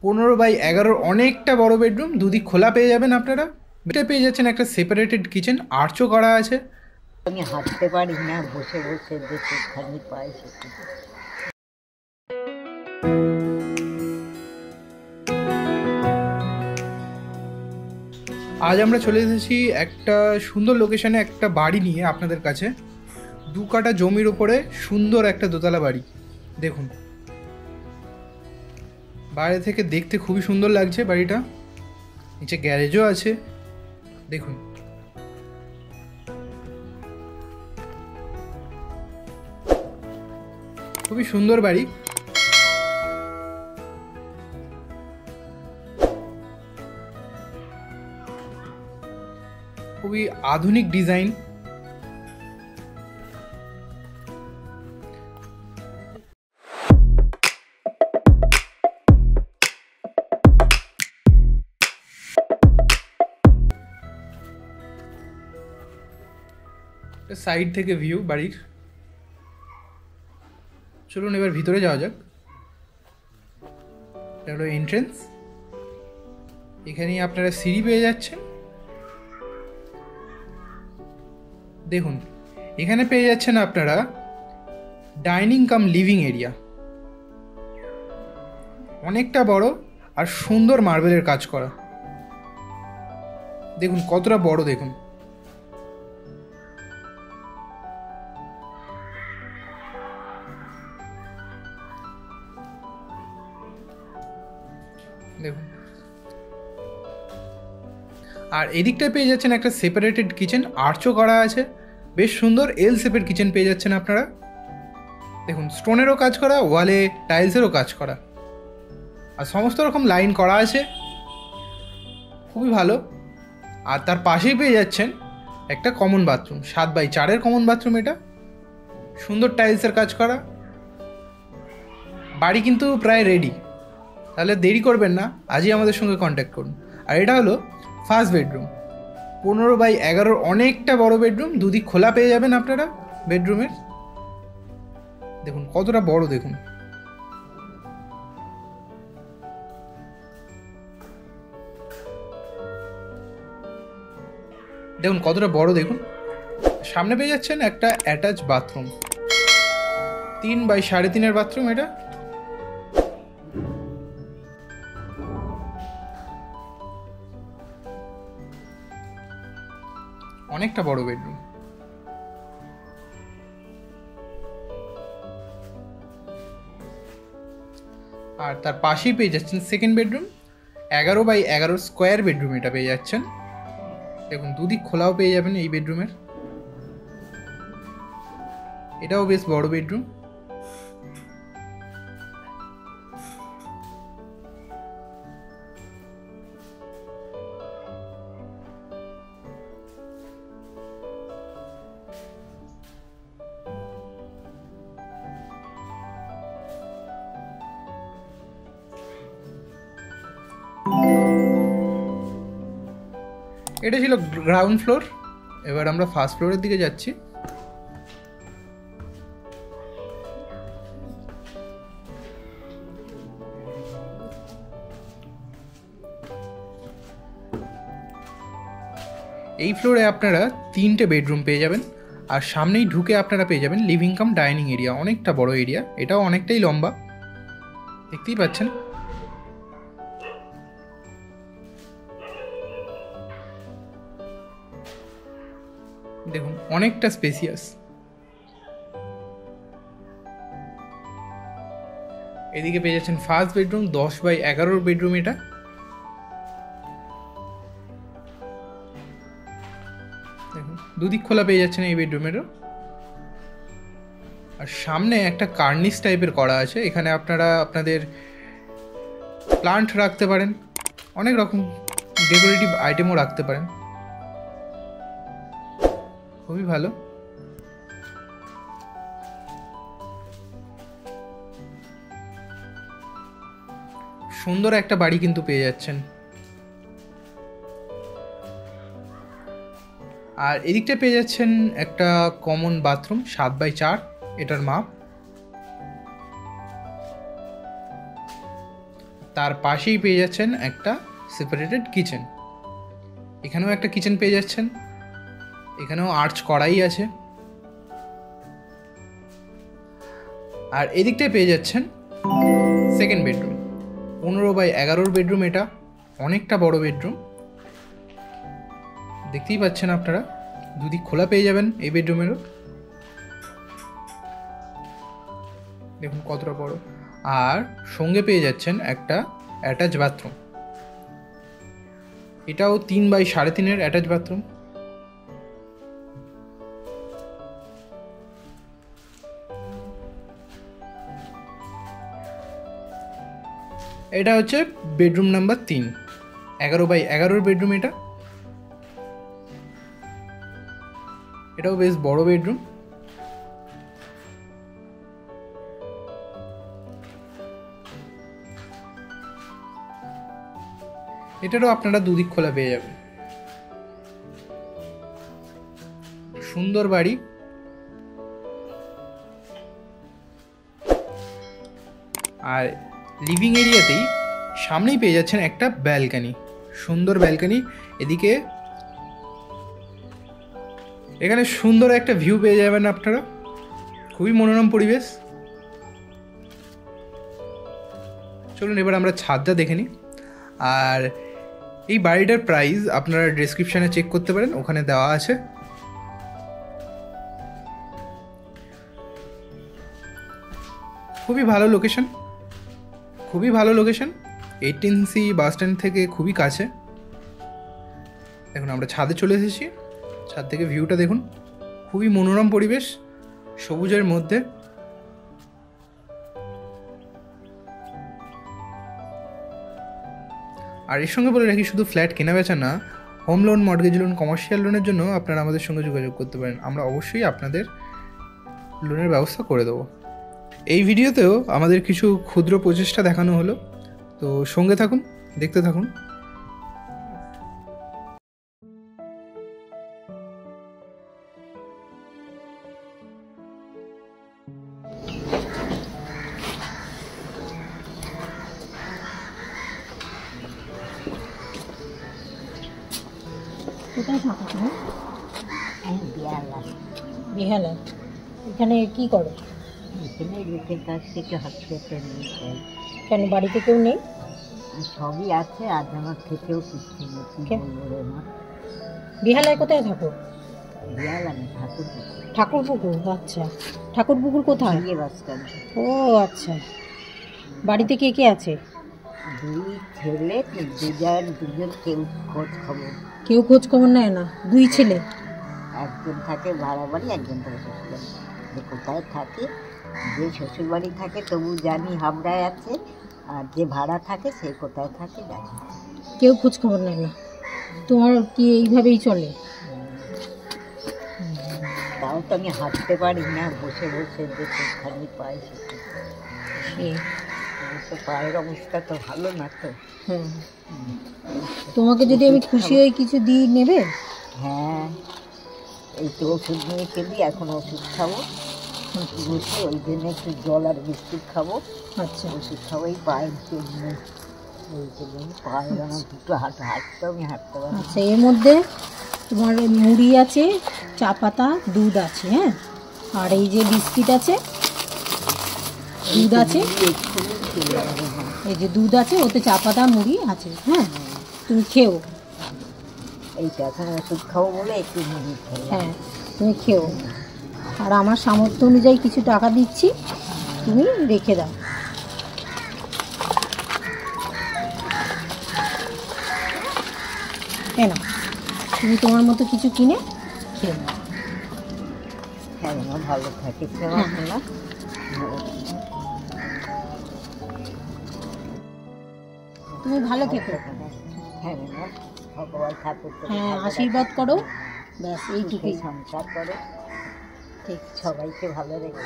15x11 অনেকটা বড় bedroom, দুদিক খোলা পেয়ে যাবেন আপনারা। এটা পেয়ে যাচ্ছেন একটা সেপারেটেড কিচেন, আর্চও করা আছে। আমি হাঁটতে পারি না, বসে বসে দেখি পাই সেটা। আজ আমরা চলে এসেছি একটা সুন্দর লোকেশনে একটা বাড়ি নিয়ে আপনাদের কাছে। 2 কাঠা জমির উপরে সুন্দর একটা দোতলা বাড়ি। দেখুন, বাইরে থেকে দেখতে খুবই সুন্দর লাগছে বাড়িটা। নিচে গ্যারেজও আছে, দেখুন। খুবই সুন্দর বাড়ি। খুবই আধুনিক ডিজাইন। সাইড থেকে ভিউ বাড়ির। চলুন এবার ভিতরে যাওয়া যাক। এটা হলো এন্ট্রেন্স। এখানেই আপনারা সিঁড়ি পেয়ে যাচ্ছেন। দেখুন, এখানে পেয়ে যাচ্ছেন আপনারা ডাইনিং কাম লিভিং এরিয়া। অনেকটা বড় আর সুন্দর মার্বেলের কাজ করা। দেখুন কতটা বড়, দেখুন। দেখুন, আর এদিকটায় পেয়ে যাচ্ছেন একটা সেপারেটেড কিচেন, আর্চও করা আছে। বেশ সুন্দর এল শেপের কিচেন পেয়ে যাচ্ছেন আপনারা। দেখুন, স্টোনেরও কাজ করা, ওয়ালে টাইলসেরও কাজ করা, আর সমস্ত রকম লাইন করা আছে। খুবই ভালো। আর তার পাশেই পেয়ে যাচ্ছেন একটা common bathroom, 7x4 common bathroom. এটা সুন্দর টাইলসের কাজ করা। বাড়ি কিন্তু প্রায় রেডি। তাহলে দেরি করবেন না, আজই আমাদের সঙ্গে কন্ট্যাক্ট করুন। আর এটা হলো ফার্স্ট বেডরুম। 15x11 অনেকটা বড় বেডরুম, দুদিক খোলা পেয়ে যাবেন আপনারা বেডরুমের। দেখুন কতটা বড়, দেখুন। দেখুন কতটা বড়, দেখুন। সামনে পেয়ে যাচ্ছেন একটা অ্যাটাচ বাথরুম, 3x3.5 বাথরুম এটা। অনেকটা বড় বেডরুম। আর তার পাশেই পেয়ে যাচ্ছেন second bedroom, 11x11 square bedroom এটা পেয়ে যাচ্ছেন। দেখুন দুদিক খোলাও পেয়ে যাবেন এই বেডরুমের। এটাও বেশ বড় বেডরুম। এটা ছিল গ্রাউন্ড ফ্লোর। এবার আমরা ফার্স্ট ফ্লোরের দিকে যাচ্ছি। এই ফ্লোরে আপনারা 3টে বেডরুম পেয়ে যাবেন। আর সামনেই ঢুকে আপনারা পেয়ে যাবেন লিভিং কাম ডাইনিং এরিয়া, অনেকটা বড় এরিয়া। এটাও অনেকটাই লম্বা, দেখতেই পাচ্ছেন। দেখুন অনেকটা স্পেসিয়াস। এদিকে পেয়ে যাচ্ছেন ফার্স্ট বেডরুম, 10x11 বেডরুম এটা। দেখুন দুদিক খোলা পেয়ে যাচ্ছেন এই বেডরুমেরও। আর সামনে একটা কার্নিস টাইপের করা আছে, এখানে আপনারা আপনাদের প্লান্ট রাখতে পারেন, অনেক রকম ডেকোরেটিভ আইটেমও রাখতে পারেন। খুবই ভালো। সুন্দর একটা বাড়ি কিন্তু পেয়ে যাচ্ছেন। আর এদিকটা পেয়ে যাচ্ছেন একটা কমন বাথরুম, 7x4 এটার মাপ। তার পাশেই পেয়ে যাচ্ছেন একটা সেপারেটেড কিচেন। এখানেও একটা কিচেন পেয়ে যাচ্ছেন, এখানেও আর্চ করাই আছে। আর এদিকটায় পেয়ে যাচ্ছেন সেকেন্ড বেডরুম, 15x11 বেডরুম। এটা অনেকটা বড় বেডরুম, দেখতেই পাচ্ছেন আপনারা, দুদিক খোলা পেয়ে যাবেন এই বেডরুমেরও। দেখুন কতটা বড়। আর সঙ্গে পেয়ে যাচ্ছেন একটা অ্যাটাচ বাথরুম, এটাও 3x3.5 অ্যাটাচ বাথরুম। এটা হচ্ছে বেডরুম নাম্বার 3, 11x11 বেডরুম। এটাও বেশ বড় বেডরুম। এটারও আপনারা দুদিক খোলা পেয়ে যাবেন। সুন্দর বাড়ি। আর লিভিং এরিয়াতেই সামনেই পেয়ে যাচ্ছেন একটা ব্যালকনি, সুন্দর ব্যালকনি। এদিকে এখানে সুন্দর একটা ভিউ পেয়ে যাবেন আপনারা, খুবই মনোরম পরিবেশ। চলুন এবার আমরা ছাদটা দেখে নিই। আর এই বাড়িটার প্রাইস আপনারা ডেসক্রিপশানে চেক করতে পারেন, ওখানে দেওয়া আছে। খুবই ভালো লোকেশন, খুবই ভালো লোকেশন, 18C বাস স্ট্যান্ড থেকে খুবই কাছে। দেখুন আমরা ছাদে চলে এসেছি, ছাদ থেকে ভিউটা দেখুন, খুবই মনোরম পরিবেশ সবুজের মধ্যে। আর এর সঙ্গে বলে রাখি, শুধু ফ্ল্যাট কেনা বেচা না, home loan, mortgage loan, commercial লোনের জন্য আপনারা আমাদের সঙ্গে যোগাযোগ করতে পারেন, আমরা অবশ্যই আপনাদের লোনের ব্যবস্থা করে দেবো। এই ভিডিওতেও আমাদের কিছু ক্ষুদ্র প্রচেষ্টা দেখানো হলো, তো সঙ্গে থাকুন, দেখতে থাকুন। কোথায় থাকো তুমি? বিয়ালা। বিহালে। এখানে কি করো? এখানে লোকের কাছ থেকে হসপিটাল নিয়ে যাই। কেন বাড়িতে কেউ নেই? সবই আছে, আজ আমার খেতেও কিছু নেই, কি বলবো রে মা। বিহালায় কোথায় থাকো? বিয়ালা না, ঠাকুর ঠাকুরপুকুর। আচ্ছা, ঠাকুরপুকুর কোথায়? Bus stand. ও আচ্ছা। বাড়িতে কে কে আছে? 2 ছেলে, দুজন কেউ খোঁজ খবর। কেউ খোঁজ খবর নেয় না? 2 ছেলে? একজন থাকে ভাড়া বাড়ি, একজন থাকে শ্বশুরবাড়ি। যে কোথায় থাকে, যে শ্বশুরবাড়ি থাকে তবু জানি হাবড়ায় আছে, আর যে ভাড়া থাকে সে কোথায় থাকে জানি। কেউ খোঁজ খবর নেয় না? তোমার কি এইভাবেই চলে? তাও তো আমি হাঁটতে পারি না, বসে বসে যে খালি পাই তো, পায়ের অবস্থা তো ভালো না তো। হ্যাঁ, তোমাকে যদি আমি খুশি হয়ে কিছু দিই নেবে? হ্যাঁ, এই তো ওষুধ নিয়ে খেলি, এখন ওষুধ খাবো বসে, ওই জন্য একটু জল আর বিস্কুট খাবো। আচ্ছা, ওষুধ খাবো এই পায়ের জন্য, ওই জন্য পায়ের আমার দুটো হাঁটতে আমি হাঁটতে পারি। আচ্ছা, এর মধ্যে তোমার মুড়ি আছে, চা পাতা, দুধ আছে। হ্যাঁ, আর এই যে বিস্কিট আছে, দুধ আছে, এই যে দুধ আছে, ওতে চা পাতা মুড়ি আছে। হ্যাঁ, তুমি খেও। এইটা এখন ওষুধ খাবো বলে একটু মুড়ি খাই। হ্যাঁ, তুমি খেও। আর আমার সামর্থ্য অনুযায়ী কিছু টাকা দিচ্ছি, তুমি রেখে দাও। কেন, তুমি তোমার মতো কিছু কিনে খেয়ে নাও। হ্যাঁ, ভালো থাকে না। তুমি ভালো থেকো। হ্যাঁ, ভগবান ঠাকুর হ্যাঁ, আশীর্বাদ করো, ব্যাস এইটুকুই। সংসার করো, ঠিক সবাইকে ভালো রেখে।